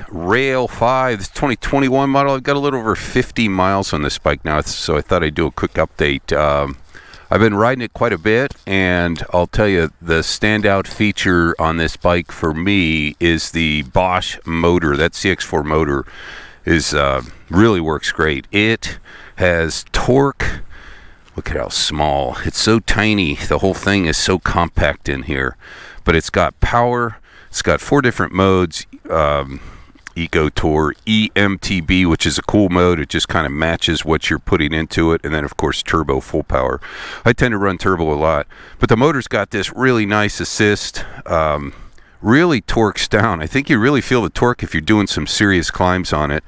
Rail 5, this 2021 model. I've got a little over 50 miles on this bike now, so I thought I'd do a quick update. I've been riding it quite a bit, and I'll tell you, the standout feature on this bike for me is the Bosch motor. That CX4 motor is really works great. It has torque. Look at how small. It's so tiny. The whole thing is so compact in here. But it's got power. It's got 4 different modes. Eco Tour, e-mtb, which is a cool mode. It just kind of matches what you're putting into it. And then, of course, turbo, full power. I tend to run turbo a lot. But the motor's got this really nice assist. Really torques down. I think you really feel the torque if you're doing some serious climbs on it.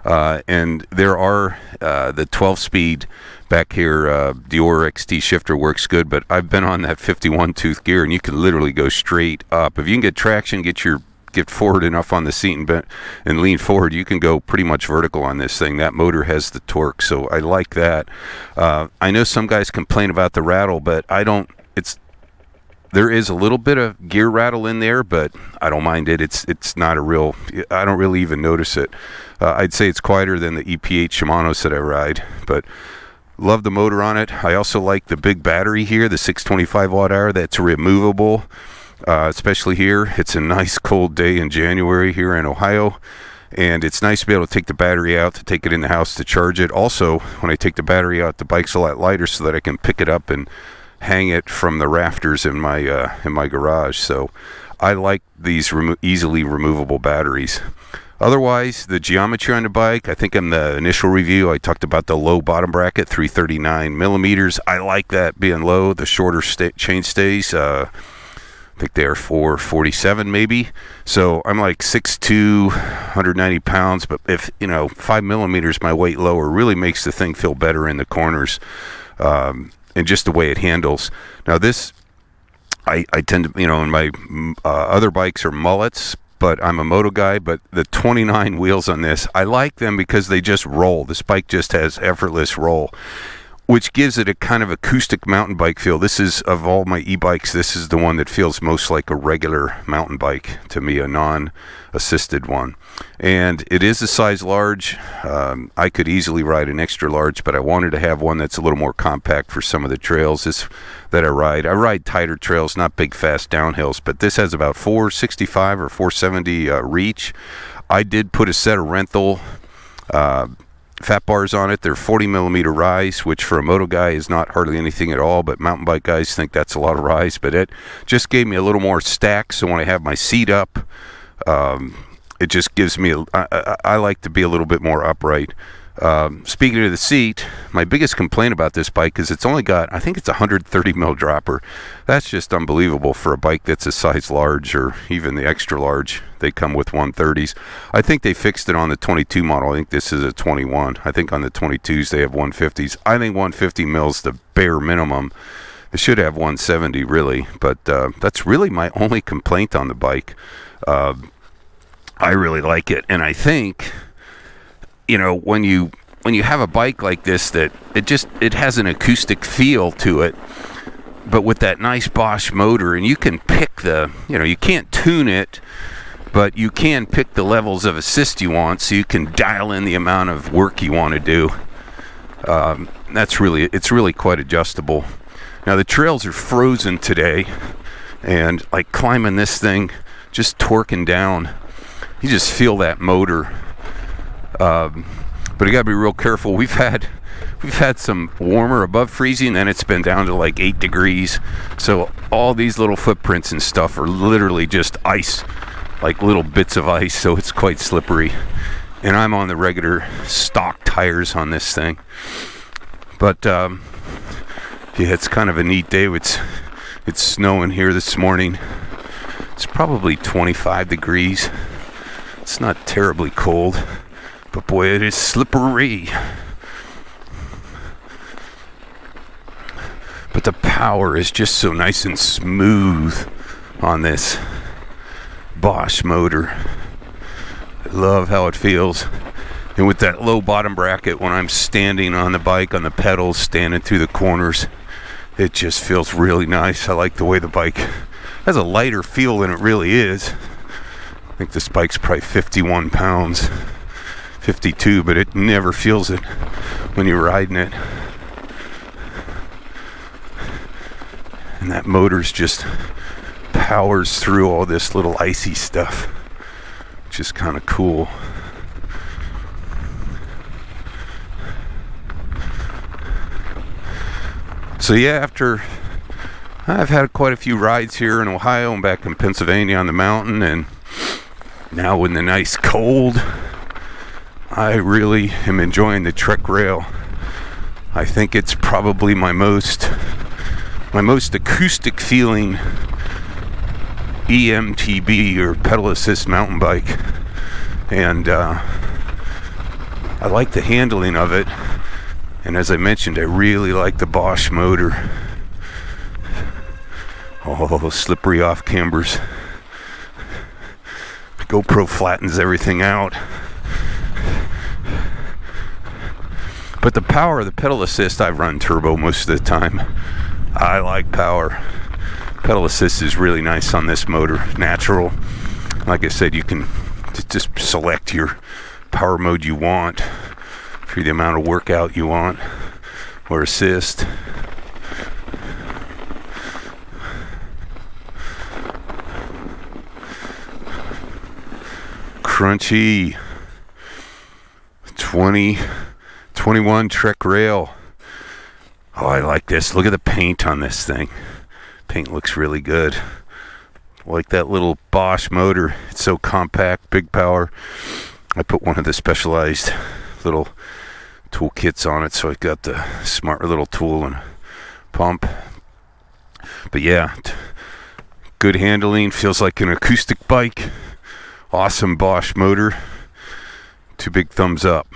And there are the 12-speed back here. Dior XT shifter works good, but I've been on that 51-tooth gear, and you can literally go straight up. If you can get traction, get forward enough on the seat and lean forward, you can go pretty much vertical on this thing. That motor has the torque, so I like that. I know some guys complain about the rattle, but I don't. There is a little bit of gear rattle in there, but I don't mind it. It's not a real. I don't really even notice it. I'd say it's quieter than the EPH Shimano's that I ride, but love the motor on it. I also like the big battery here, the 625 watt hour. That's removable. Especially here. It's a nice cold day in January here in Ohio, and it's nice to be able to take the battery out, to take it in the house to charge it. Also, when I take the battery out, the bike's a lot lighter so that I can pick it up and hang it from the rafters in my garage. So I like these easily removable batteries. Otherwise, the geometry on the bike, I think in the initial review I talked about the low bottom bracket, 339 millimeters. I like that being low. The shorter chain stays, I think they're 447 maybe. So I'm like 6'2", 190 pounds, but if 5 millimeters my weight lower really makes the thing feel better in the corners, and just the way it handles. Now this, I tend to, and my other bikes are mullets, but I'm a moto guy. But the 29 wheels on this, I like them because they just roll. This bike just has effortless roll, which gives it a kind of acoustic mountain bike feel. This is, of all my e-bikes, this is the one that feels most like a regular mountain bike to me, a non-assisted one. And it is a size large. I could easily ride an extra large, but I wanted to have one that's a little more compact for some of the trails that I ride. I ride tighter trails, not big, fast downhills, but this has about 465 or 470 reach. I did put a set of rental fat bars on it. They're 40 millimeter rise, which for a moto guy is not hardly anything at all, but mountain bike guys think that's a lot of rise. But it just gave me a little more stack, so when I have my seat up, it just gives me I like to be a little bit more upright. Speaking of the seat, my biggest complaint about this bike is it's only got, I think it's 130 mil dropper. That's just unbelievable for a bike that's a size large, or even the extra large. They come with 130s. I think they fixed it on the 22 model. I think this is a 21. I think on the 22s they have 150s. I think 150 mils the bare minimum. They should have 170 really, but that's really my only complaint on the bike. I really like it, and I think, when you have a bike like this, that it has an acoustic feel to it, but with that nice Bosch motor, and you can pick you can't tune it, but you can pick the levels of assist you want, so you can dial in the amount of work you want to do. It's really quite adjustable. Now the trails are frozen today, and like climbing this thing, just torquing down, you just feel that motor. But you gotta be real careful. We've had some warmer above freezing, and it's been down to like 8 degrees. So all these little footprints and stuff are literally just ice, like little bits of ice. So it's quite slippery. And I'm on the regular stock tires on this thing. But yeah, it's kind of a neat day. It's snowing here this morning. It's probably 25 degrees. It's not terribly cold. But boy, it is slippery. But the power is just so nice and smooth on this Bosch motor. I love how it feels. And with that low bottom bracket, when I'm standing on the bike, on the pedals, standing through the corners, it just feels really nice. I like the way the bike has a lighter feel than it really is. I think this bike's probably 51 pounds, 52, but it never feels it when you're riding it. And that motor's just powers through all this little icy stuff, which is kind of cool. So yeah, after I've had quite a few rides here in Ohio and back in Pennsylvania on the mountain, and now in the nice cold, I really am enjoying the Trek Rail. I think it's probably my most acoustic feeling e-mtb or pedal assist mountain bike, and I like the handling of it. And as I mentioned, I really like the Bosch motor. Oh, slippery off cambers. GoPro flattens everything out. But the power of the pedal assist, I've run turbo most of the time. I like power. Pedal assist is really nice on this motor. Natural. Like I said, you can just select your power mode you want for the amount of workout you want, or assist. Crunchy 2021 Trek Rail. Oh, I like this. Look at the paint on this thing. Paint looks really good. Like that little Bosch motor. It's so compact, big power. I put one of the specialized little tool kits on it, so I got the smart little tool and pump. But yeah, good handling, feels like an acoustic bike. Awesome Bosch motor. 2 big thumbs up.